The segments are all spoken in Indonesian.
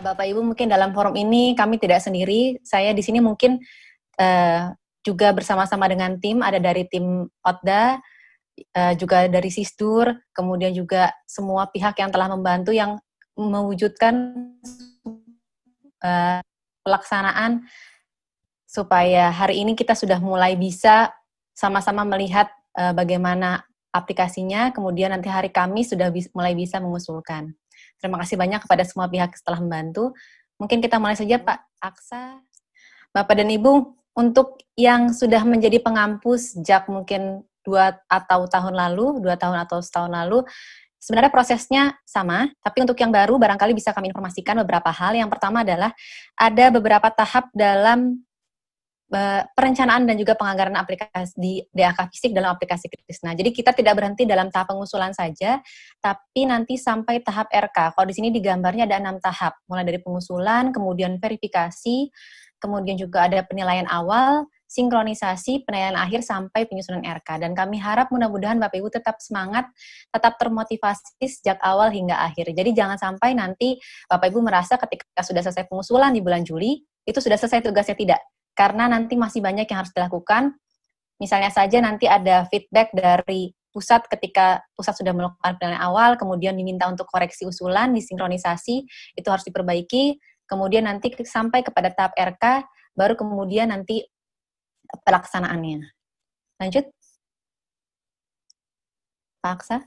Bapak Ibu, mungkin dalam forum ini kami tidak sendiri. Saya di sini mungkin juga bersama-sama dengan tim, ada dari tim OTDA, juga dari Sisdur, kemudian juga semua pihak yang telah membantu yang mewujudkan pelaksanaan supaya hari ini kita sudah mulai bisa sama-sama melihat bagaimana aplikasinya, kemudian nanti hari Kamis sudah mulai bisa mengusulkan. Terima kasih banyak kepada semua pihak yang telah membantu. Mungkin kita mulai saja, Pak Aksa. Bapak dan Ibu, untuk yang sudah menjadi pengampus sejak mungkin 2 tahun atau setahun lalu, sebenarnya prosesnya sama, tapi untuk yang baru barangkali bisa kami informasikan beberapa hal. Yang pertama adalah ada beberapa tahap dalam perencanaan dan juga penganggaran aplikasi di DAK Fisik dalam aplikasi Krisna. Jadi kita tidak berhenti dalam tahap pengusulan saja, tapi nanti sampai tahap RK. Kalau di sini digambarnya ada 6 tahap, mulai dari pengusulan, kemudian verifikasi, kemudian juga ada penilaian awal, sinkronisasi, penilaian akhir, sampai penyusunan RK. Dan kami harap mudah-mudahan Bapak Ibu tetap semangat, tetap termotivasi sejak awal hingga akhir. Jadi jangan sampai nanti Bapak Ibu merasa ketika sudah selesai pengusulan di bulan Juli, itu sudah selesai tugasnya, tidak. Karena nanti masih banyak yang harus dilakukan. Misalnya saja nanti ada feedback dari pusat ketika pusat sudah melakukan penilaian awal, kemudian diminta untuk koreksi usulan, disinkronisasi, itu harus diperbaiki, kemudian nanti sampai kepada tahap RK, baru kemudian nanti pelaksanaannya. Lanjut. Pak Aksa.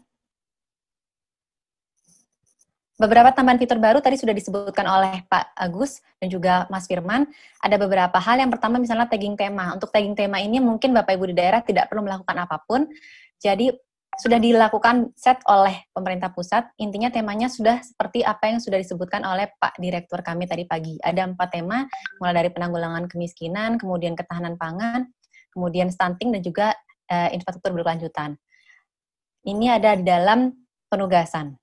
Beberapa tambahan fitur baru tadi sudah disebutkan oleh Pak Agus dan juga Mas Firman. Ada beberapa hal. Yang pertama misalnya tagging tema. Untuk tagging tema ini mungkin Bapak Ibu di daerah tidak perlu melakukan apapun. Jadi sudah dilakukan set oleh pemerintah pusat. Intinya temanya sudah seperti apa yang sudah disebutkan oleh Pak Direktur kami tadi pagi. Ada 4 tema, mulai dari penanggulangan kemiskinan, kemudian ketahanan pangan, kemudian stunting, dan juga infrastruktur berkelanjutan. Ini ada di dalam penugasan.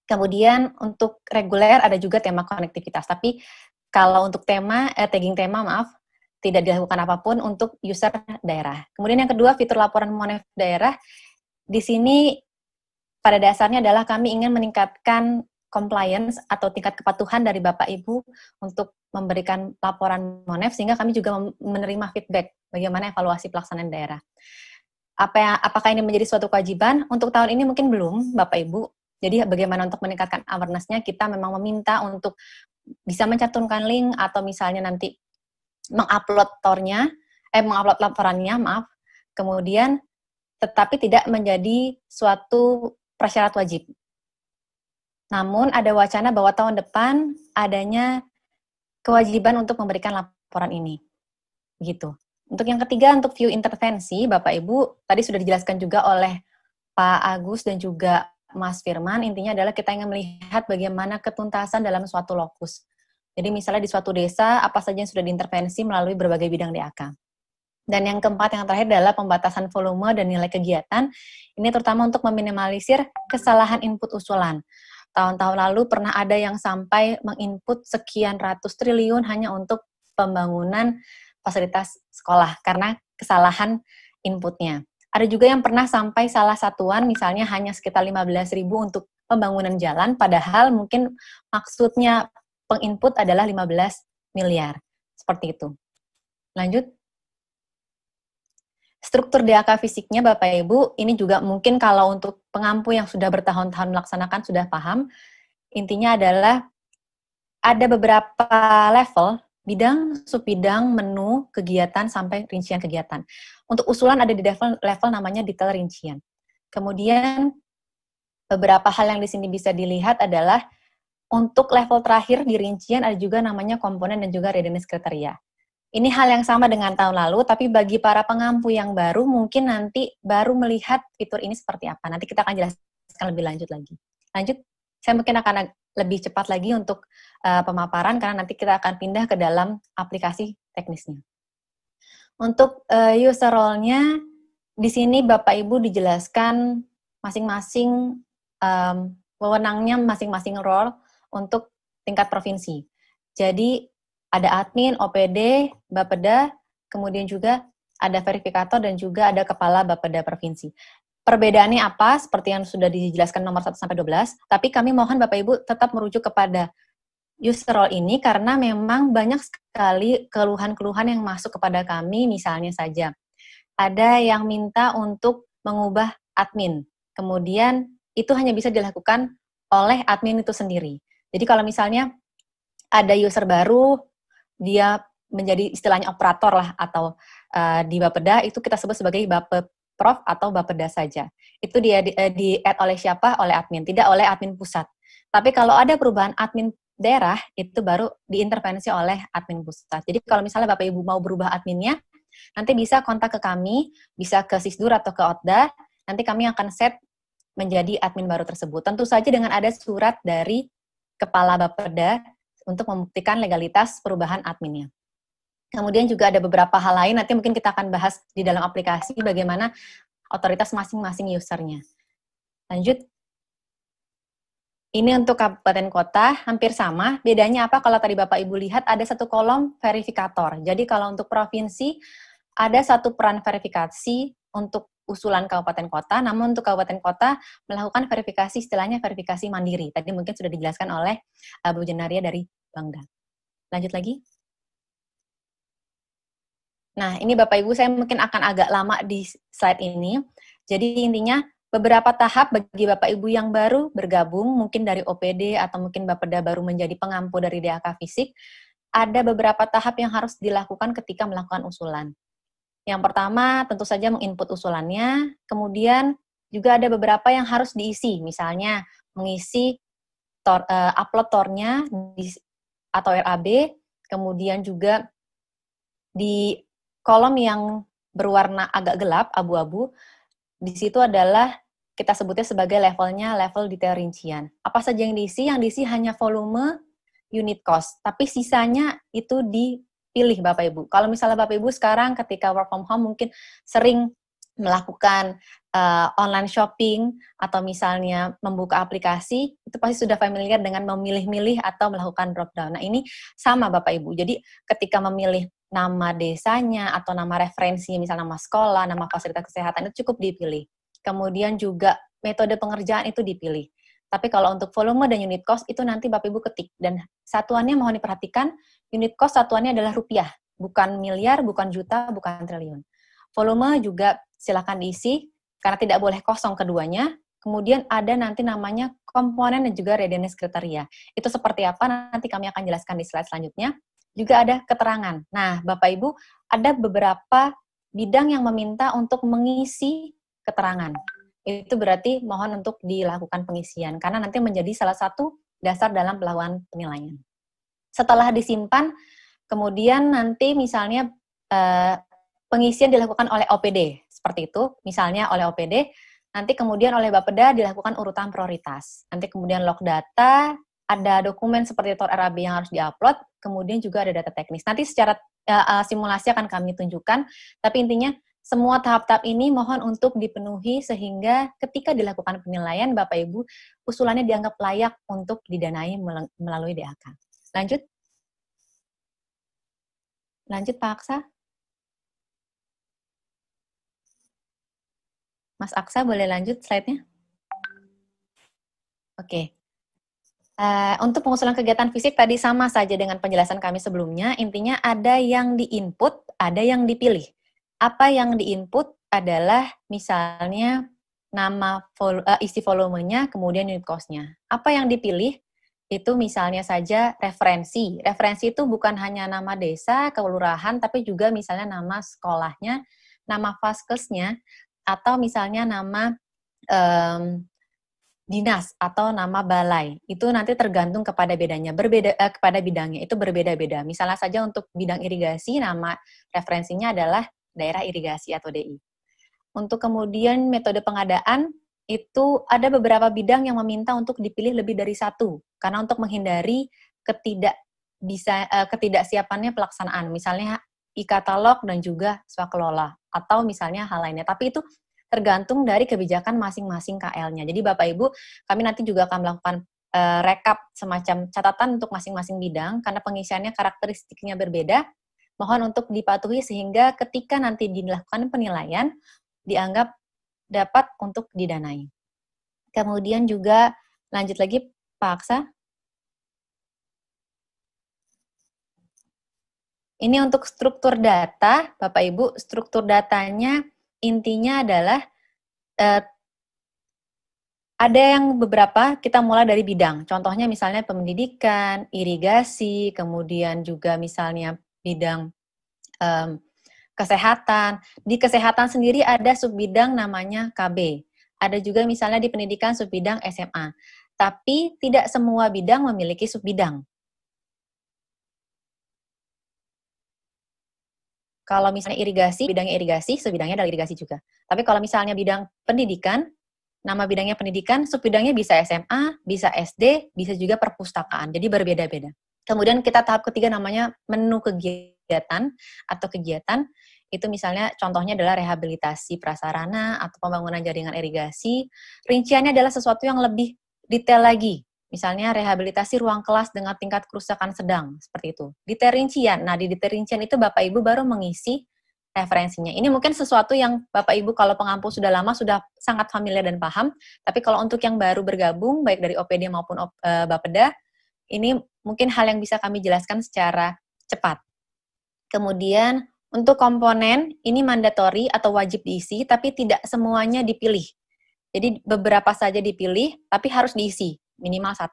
Kemudian untuk reguler ada juga tema konektivitas. Tapi kalau untuk tagging tema, tidak dilakukan apapun untuk user daerah. Kemudian yang kedua, fitur laporan monef daerah. Di sini pada dasarnya adalah kami ingin meningkatkan compliance atau tingkat kepatuhan dari Bapak Ibu untuk memberikan laporan monef, sehingga kami juga menerima feedback bagaimana evaluasi pelaksanaan daerah. Apakah ini menjadi suatu kewajiban? Untuk tahun ini mungkin belum, Bapak Ibu. Jadi bagaimana untuk meningkatkan awareness-nya, kita memang meminta untuk bisa mencantumkan link atau misalnya nanti mengupload laporannya, kemudian tetapi tidak menjadi suatu prasyarat wajib. Namun ada wacana bahwa tahun depan adanya kewajiban untuk memberikan laporan ini. Begitu. Untuk yang ketiga, untuk view intervensi, Bapak Ibu, tadi sudah dijelaskan juga oleh Pak Agus dan juga Mas Firman, intinya adalah kita ingin melihat bagaimana ketuntasan dalam suatu lokus. Jadi misalnya di suatu desa, apa saja yang sudah diintervensi melalui berbagai bidang DAK. Dan yang keempat, yang terakhir adalah pembatasan volume dan nilai kegiatan. Ini terutama untuk meminimalisir kesalahan input usulan. Tahun-tahun lalu pernah ada yang sampai menginput sekian ratus triliun hanya untuk pembangunan fasilitas sekolah karena kesalahan inputnya. Ada juga yang pernah sampai salah satuan, misalnya hanya sekitar 15.000 untuk pembangunan jalan, padahal mungkin maksudnya penginput adalah 15 miliar. Seperti itu. Lanjut. Struktur DAK fisiknya, Bapak Ibu, ini juga mungkin kalau untuk pengampu yang sudah bertahun-tahun melaksanakan sudah paham. Intinya adalah ada beberapa level, bidang, subbidang, menu, kegiatan, sampai rincian kegiatan. Untuk usulan ada di level namanya detail rincian. Kemudian beberapa hal yang di sini bisa dilihat adalah untuk level terakhir di rincian ada juga namanya komponen dan juga readiness kriteria. Ini hal yang sama dengan tahun lalu, tapi bagi para pengampu yang baru mungkin nanti baru melihat fitur ini seperti apa. Nanti kita akan jelaskan lebih lanjut lagi. Lanjut, saya mungkin akan lebih cepat lagi untuk pemaparan karena nanti kita akan pindah ke dalam aplikasi teknisnya. Untuk user role-nya, di sini Bapak Ibu dijelaskan masing-masing wewenangnya masing-masing role untuk tingkat provinsi. Jadi ada admin, OPD, Bapeda, kemudian juga ada verifikator dan juga ada kepala Bapeda provinsi. Perbedaannya apa? Seperti yang sudah dijelaskan nomor 1 sampai 12, tapi kami mohon Bapak Ibu tetap merujuk kepada user role ini karena memang banyak sekali keluhan-keluhan yang masuk kepada kami, misalnya saja ada yang minta untuk mengubah admin. Kemudian itu hanya bisa dilakukan oleh admin itu sendiri. Jadi kalau misalnya ada user baru, dia menjadi istilahnya operator lah, atau di Bapeda itu kita sebut sebagai Bapeprof atau Bapeda saja. Itu dia di-add oleh siapa? Oleh admin, tidak oleh admin pusat. Tapi kalau ada perubahan admin daerah, itu baru diintervensi oleh admin pusat. Jadi kalau misalnya Bapak Ibu mau berubah adminnya, nanti bisa kontak ke kami, bisa ke Sisdur atau ke Otda, nanti kami akan set menjadi admin baru tersebut. Tentu saja dengan ada surat dari Kepala Bapeda untuk membuktikan legalitas perubahan adminnya. Kemudian juga ada beberapa hal lain, nanti mungkin kita akan bahas di dalam aplikasi bagaimana otoritas masing-masing usernya. Lanjut. Ini untuk kabupaten kota, hampir sama. Bedanya apa? Kalau tadi Bapak Ibu lihat ada satu kolom verifikator. Jadi kalau untuk provinsi, ada satu peran verifikasi untuk usulan kabupaten kota, namun untuk kabupaten kota melakukan verifikasi, istilahnya verifikasi mandiri. Tadi mungkin sudah dijelaskan oleh Bu Jenaria dari Bangda. Lanjut lagi. Nah, ini Bapak Ibu saya mungkin akan agak lama di slide ini. Jadi intinya beberapa tahap bagi Bapak Ibu yang baru bergabung, mungkin dari OPD atau mungkin Bapeda baru menjadi pengampu dari DAK Fisik, ada beberapa tahap yang harus dilakukan ketika melakukan usulan. Yang pertama, tentu saja menginput usulannya, kemudian juga ada beberapa yang harus diisi, misalnya mengisi upload tornya atau RAB, kemudian juga di kolom yang berwarna agak gelap, abu-abu, di situ adalah kita sebutnya sebagai levelnya, level detail rincian. Apa saja yang diisi? Yang diisi hanya volume, unit cost, tapi sisanya itu dipilih Bapak Ibu. Kalau misalnya Bapak Ibu sekarang ketika work from home mungkin sering melakukan online shopping atau misalnya membuka aplikasi, itu pasti sudah familiar dengan memilih-milih atau melakukan drop down. Nah, ini sama Bapak Ibu. Jadi ketika memilih nama desanya atau nama referensinya, misalnya nama sekolah, nama fasilitas kesehatan, itu cukup dipilih. Kemudian juga metode pengerjaan itu dipilih. Tapi kalau untuk volume dan unit cost itu nanti Bapak Ibu ketik. Dan satuannya mohon diperhatikan, unit cost satuannya adalah rupiah. Bukan miliar, bukan juta, bukan triliun. Volume juga silakan diisi, karena tidak boleh kosong keduanya. Kemudian ada nanti namanya komponen dan juga readiness kriteria. Itu seperti apa nanti kami akan jelaskan di slide selanjutnya. Juga ada keterangan. Nah, Bapak Ibu, ada beberapa bidang yang meminta untuk mengisi keterangan. Itu berarti mohon untuk dilakukan pengisian, karena nanti menjadi salah satu dasar dalam pelakuan penilaian. Setelah disimpan, kemudian nanti misalnya pengisian dilakukan oleh OPD, seperti itu, misalnya oleh OPD, nanti kemudian oleh Bapeda dilakukan urutan prioritas. Nanti kemudian log data, ada dokumen seperti TOR RAB yang harus diupload, kemudian juga ada data teknis. Nanti secara simulasi akan kami tunjukkan, tapi intinya semua tahap-tahap ini mohon untuk dipenuhi sehingga ketika dilakukan penilaian, Bapak Ibu, usulannya dianggap layak untuk didanai melalui DAK. Lanjut. Lanjut Pak Aksa. Mas Aksa boleh lanjut slide-nya? Oke. Untuk pengusulan kegiatan fisik tadi sama saja dengan penjelasan kami sebelumnya, intinya ada yang di-input, ada yang dipilih. Apa yang di-input adalah misalnya nama isi volumenya, kemudian unit cost-nya. Apa yang dipilih itu misalnya saja referensi. Referensi itu bukan hanya nama desa, kelurahan, tapi juga misalnya nama sekolahnya, nama vaskesnya, atau misalnya nama dinas atau nama balai. Itu nanti tergantung kepada bedanya, kepada bidangnya, itu berbeda-beda. Misalnya saja untuk bidang irigasi, nama referensinya adalah daerah irigasi atau DI. Untuk kemudian metode pengadaan, itu ada beberapa bidang yang meminta untuk dipilih lebih dari satu, karena untuk menghindari ketidaksiapannya pelaksanaan, misalnya e-katalog dan juga swakelola, atau misalnya hal lainnya. Tapi itu tergantung dari kebijakan masing-masing KL-nya. Jadi Bapak Ibu, kami nanti juga akan melakukan rekap semacam catatan untuk masing-masing bidang, karena pengisiannya karakteristiknya berbeda. Mohon untuk dipatuhi sehingga ketika nanti dilakukan penilaian, dianggap dapat untuk didanai. Kemudian juga lanjut lagi Pak Aksa. Ini untuk struktur data, Bapak Ibu, struktur datanya intinya adalah ada yang beberapa, kita mulai dari bidang. Contohnya misalnya pendidikan, irigasi, kemudian juga misalnya bidang kesehatan. Di kesehatan sendiri ada subbidang namanya KB. Ada juga misalnya di pendidikan subbidang SMA. Tapi tidak semua bidang memiliki subbidang. Kalau misalnya irigasi, bidangnya irigasi, subbidangnya adalah irigasi juga. Tapi kalau misalnya bidang pendidikan, nama bidangnya pendidikan, subbidangnya bisa SMA, bisa SD, bisa juga perpustakaan. Jadi berbeda-beda. Kemudian kita tahap ketiga namanya menu kegiatan atau kegiatan. Itu misalnya contohnya adalah rehabilitasi prasarana atau pembangunan jaringan irigasi. Rinciannya adalah sesuatu yang lebih detail lagi. Misalnya rehabilitasi ruang kelas dengan tingkat kerusakan sedang, seperti itu. Detail rincian. Nah, di detail rincian itu Bapak Ibu baru mengisi referensinya. Ini mungkin sesuatu yang Bapak Ibu kalau pengampu sudah lama sudah sangat familiar dan paham, tapi kalau untuk yang baru bergabung, baik dari OPD maupun Bapeda, ini mungkin hal yang bisa kami jelaskan secara cepat. Kemudian, untuk komponen, ini mandatori atau wajib diisi, tapi tidak semuanya dipilih. Jadi beberapa saja dipilih, tapi harus diisi, minimal 1.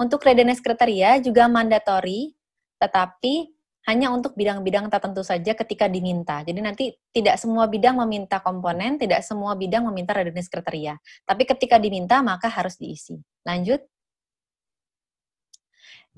Untuk readiness kriteria juga mandatori, tetapi hanya untuk bidang-bidang tertentu saja ketika diminta. Jadi nanti tidak semua bidang meminta komponen, tidak semua bidang meminta readiness kriteria. Tapi ketika diminta, maka harus diisi. Lanjut.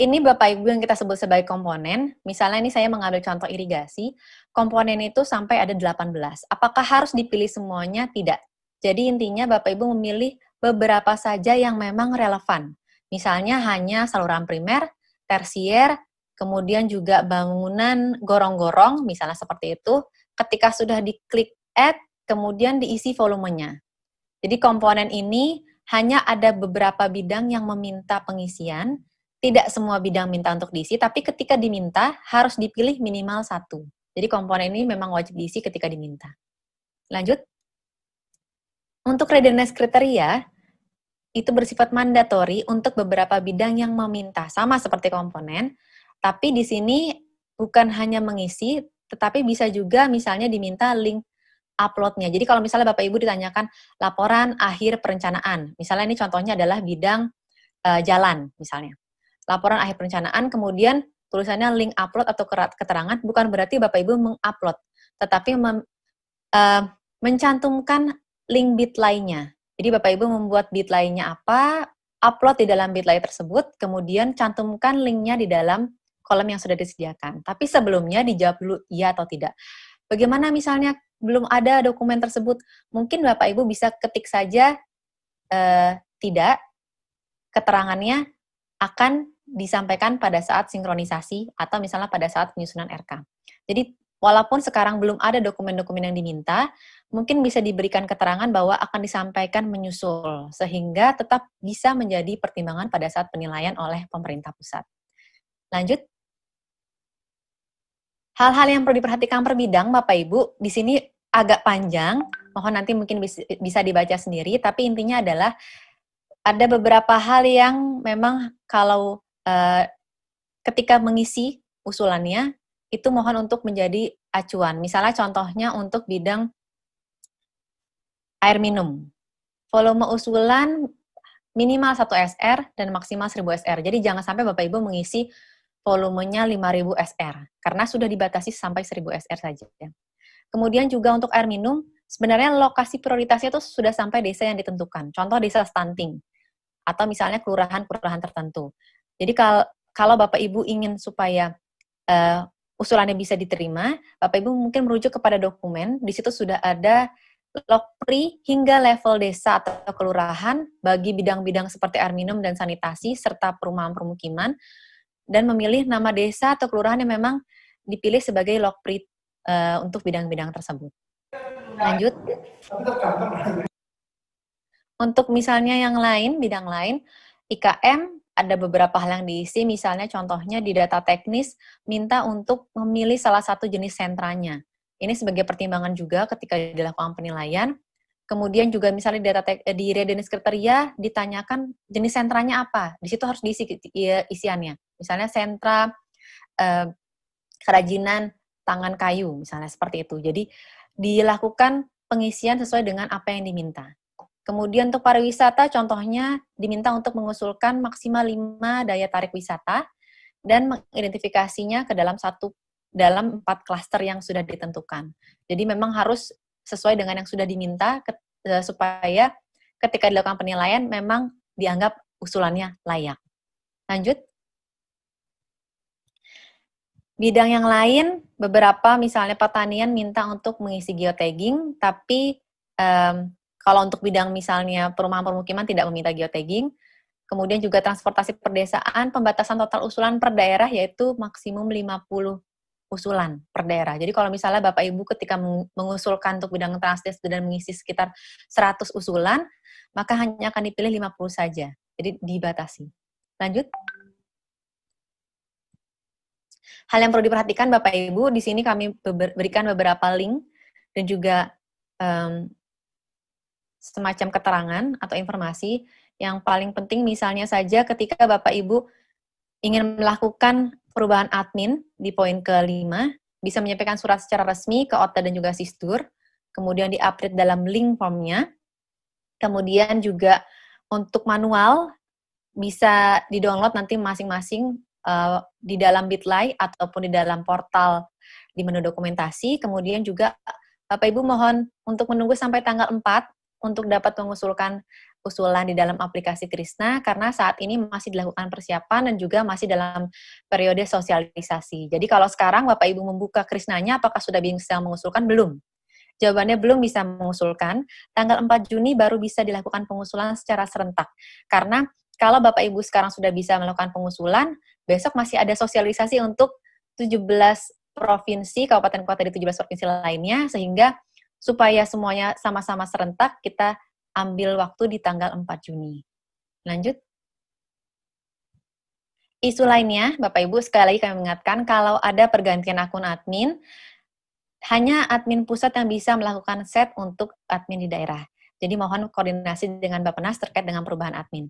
Ini Bapak Ibu yang kita sebut sebagai komponen. Misalnya ini saya mengambil contoh irigasi. Komponen itu sampai ada 18. Apakah harus dipilih semuanya? Tidak. Jadi intinya Bapak Ibu memilih beberapa saja yang memang relevan. Misalnya hanya saluran primer, tersier, kemudian juga bangunan gorong-gorong, misalnya seperti itu. Ketika sudah diklik add, kemudian diisi volumenya. Jadi komponen ini hanya ada beberapa bidang yang meminta pengisian, tidak semua bidang minta untuk diisi, tapi ketika diminta harus dipilih minimal 1. Jadi komponen ini memang wajib diisi ketika diminta. Lanjut. Untuk readiness kriteria, itu bersifat mandatori untuk beberapa bidang yang meminta, sama seperti komponen, tapi di sini bukan hanya mengisi, tetapi bisa juga misalnya diminta link upload-nya. Jadi kalau misalnya Bapak Ibu ditanyakan laporan akhir perencanaan, misalnya ini contohnya adalah bidang jalan misalnya. Laporan akhir perencanaan, kemudian tulisannya link upload atau keterangan, bukan berarti Bapak Ibu mengupload, tetapi mencantumkan link bitly-nya. Jadi Bapak Ibu membuat bitly-nya apa, upload di dalam bitly tersebut, kemudian cantumkan link-nya di dalam kolom yang sudah disediakan. Tapi sebelumnya dijawab dulu iya atau tidak. Bagaimana misalnya belum ada dokumen tersebut, mungkin Bapak Ibu bisa ketik saja tidak, keterangannya akan disampaikan pada saat sinkronisasi atau misalnya pada saat penyusunan RK. Jadi walaupun sekarang belum ada dokumen-dokumen yang diminta, mungkin bisa diberikan keterangan bahwa akan disampaikan menyusul, sehingga tetap bisa menjadi pertimbangan pada saat penilaian oleh pemerintah pusat. Lanjut. Hal-hal yang perlu diperhatikan per bidang, Bapak Ibu, di sini agak panjang, mohon nanti mungkin bisa dibaca sendiri, tapi intinya adalah ada beberapa hal yang memang kalau ketika mengisi usulannya, itu mohon untuk menjadi acuan. Misalnya contohnya untuk bidang air minum. Volume usulan minimal 1 SR dan maksimal 1000 SR. Jadi jangan sampai Bapak Ibu mengisi volumenya 5000 SR, karena sudah dibatasi sampai 1000 SR saja. Kemudian juga untuk air minum, sebenarnya lokasi prioritasnya itu sudah sampai desa yang ditentukan. Contoh desa stunting, atau misalnya kelurahan-kelurahan tertentu. Jadi kalau Bapak Ibu ingin supaya usulannya bisa diterima, Bapak Ibu mungkin merujuk kepada dokumen, di situ sudah ada lokpri hingga level desa atau kelurahan bagi bidang-bidang seperti air minum dan sanitasi, serta perumahan permukiman, dan memilih nama desa atau kelurahan yang memang dipilih sebagai lokpri untuk bidang-bidang tersebut. Lanjut. Untuk misalnya yang lain, bidang lain, IKM, ada beberapa hal yang diisi, misalnya contohnya di data teknis, minta untuk memilih salah satu jenis sentranya. Ini sebagai pertimbangan juga ketika dilakukan penilaian. Kemudian juga misalnya di readiness kriteria, ditanyakan jenis sentranya apa. Di situ harus diisi isiannya. Misalnya sentra kerajinan tangan kayu, misalnya seperti itu. Jadi dilakukan pengisian sesuai dengan apa yang diminta. Kemudian untuk pariwisata, contohnya diminta untuk mengusulkan maksimal 5 daya tarik wisata dan mengidentifikasinya ke dalam 4 klaster yang sudah ditentukan. Jadi memang harus sesuai dengan yang sudah diminta supaya ketika dilakukan penilaian memang dianggap usulannya layak. Lanjut. Bidang yang lain, beberapa misalnya pertanian minta untuk mengisi geotagging, tapi kalau untuk bidang misalnya perumahan permukiman tidak meminta geotagging. Kemudian juga transportasi perdesaan, pembatasan total usulan per daerah yaitu maksimum 50 usulan per daerah. Jadi kalau misalnya Bapak Ibu ketika mengusulkan untuk bidang transdesa dan mengisi sekitar 100 usulan, maka hanya akan dipilih 50 saja. Jadi dibatasi. Lanjut. Hal yang perlu diperhatikan Bapak Ibu, di sini kami berikan beberapa link dan juga semacam keterangan atau informasi. Yang paling penting misalnya saja ketika Bapak Ibu ingin melakukan perubahan admin di poin ke-5, bisa menyampaikan surat secara resmi ke OTA dan juga Sisdur, kemudian di-update dalam link formnya, kemudian juga untuk manual bisa di-download nanti masing-masing di dalam Bitly ataupun di dalam portal di menu dokumentasi, kemudian juga Bapak Ibu mohon untuk menunggu sampai tanggal 4 untuk dapat mengusulkan usulan di dalam aplikasi Krisna, karena saat ini masih dilakukan persiapan dan juga masih dalam periode sosialisasi. Jadi kalau sekarang Bapak Ibu membuka Krisnanya, apakah sudah bisa mengusulkan? Belum. Jawabannya belum bisa mengusulkan. Tanggal 4 Juni baru bisa dilakukan pengusulan secara serentak. Karena kalau Bapak Ibu sekarang sudah bisa melakukan pengusulan, besok masih ada sosialisasi untuk 17 provinsi, kabupaten kota di 17 provinsi lainnya, sehingga supaya semuanya sama-sama serentak, kita ambil waktu di tanggal 4 Juni. Lanjut. Isu lainnya, Bapak Ibu, sekali lagi kami mengingatkan, kalau ada pergantian akun admin, hanya admin pusat yang bisa melakukan set untuk admin di daerah. Jadi mohon koordinasi dengan Bappenas terkait dengan perubahan admin.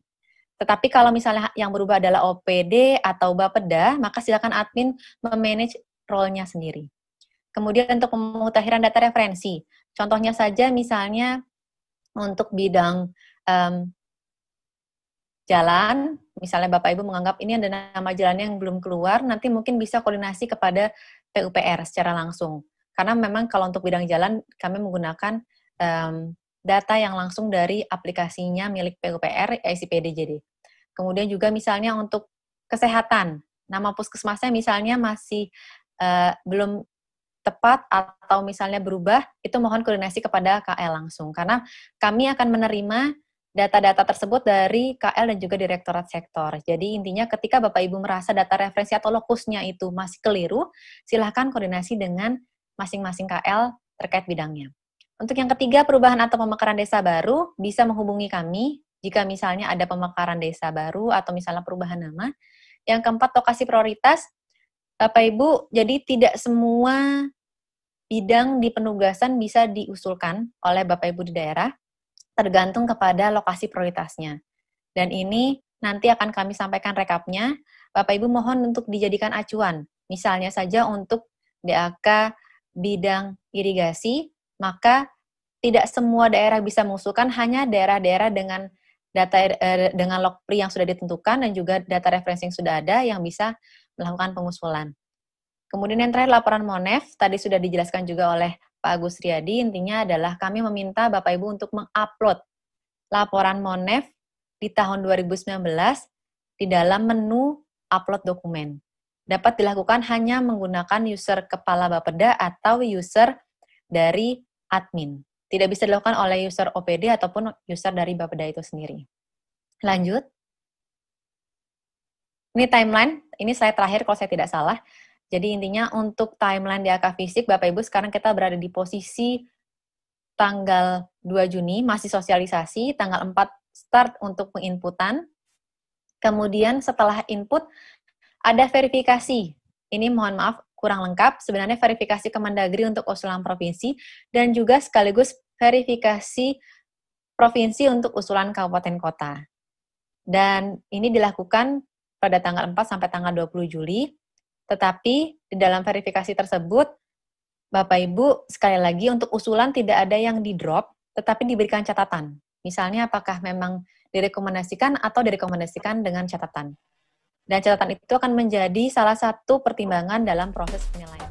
Tetapi kalau misalnya yang berubah adalah OPD atau Bapeda, maka silakan admin memanage role-nya sendiri. Kemudian untuk pemutahiran data referensi, contohnya saja misalnya untuk bidang jalan, misalnya Bapak Ibu menganggap ini ada nama jalannya yang belum keluar, nanti mungkin bisa koordinasi kepada PUPR secara langsung. Karena memang kalau untuk bidang jalan, kami menggunakan data yang langsung dari aplikasinya milik PUPR, ICPDJD. Kemudian juga misalnya untuk kesehatan, nama puskesmasnya misalnya masih belum tepat atau misalnya berubah, itu mohon koordinasi kepada KL langsung. Karena kami akan menerima data-data tersebut dari KL dan juga Direktorat Sektor. Jadi intinya ketika Bapak Ibu merasa data referensi atau lokusnya itu masih keliru, silahkan koordinasi dengan masing-masing KL terkait bidangnya. Untuk yang ketiga, perubahan atau pemekaran desa baru, bisa menghubungi kami jika misalnya ada pemekaran desa baru atau misalnya perubahan nama. Yang keempat, lokasi prioritas. Bapak Ibu, jadi tidak semua bidang di penugasan bisa diusulkan oleh Bapak Ibu di daerah, tergantung kepada lokasi prioritasnya. Dan ini nanti akan kami sampaikan rekapnya. Bapak Ibu mohon untuk dijadikan acuan. Misalnya saja untuk DAK bidang irigasi, maka tidak semua daerah bisa mengusulkan, hanya daerah-daerah dengan data dengan lokpri yang sudah ditentukan dan juga data referensi yang sudah ada yang bisa melakukan pengusulan. Kemudian yang terakhir, laporan MONEF, tadi sudah dijelaskan juga oleh Pak Agus Riyadi, intinya adalah kami meminta Bapak Ibu untuk mengupload laporan MONEF di tahun 2019 di dalam menu upload dokumen. Dapat dilakukan hanya menggunakan user kepala Bapeda atau user dari admin. Tidak bisa dilakukan oleh user OPD ataupun user dari Bapeda itu sendiri. Lanjut. Ini timeline, ini slide terakhir kalau saya tidak salah. Jadi intinya untuk timeline DAK fisik, Bapak Ibu sekarang kita berada di posisi tanggal 2 Juni, masih sosialisasi, tanggal 4 start untuk penginputan. Kemudian setelah input, ada verifikasi. Ini mohon maaf, kurang lengkap. Sebenarnya verifikasi Kemendagri untuk usulan provinsi, dan juga sekaligus verifikasi provinsi untuk usulan kabupaten kota. Dan ini dilakukan pada tanggal 4 sampai tanggal 20 Juli. Tetapi di dalam verifikasi tersebut, Bapak Ibu sekali lagi untuk usulan tidak ada yang di-drop, tetapi diberikan catatan. Misalnya apakah memang direkomendasikan atau direkomendasikan dengan catatan. Dan catatan itu akan menjadi salah satu pertimbangan dalam proses penilaian.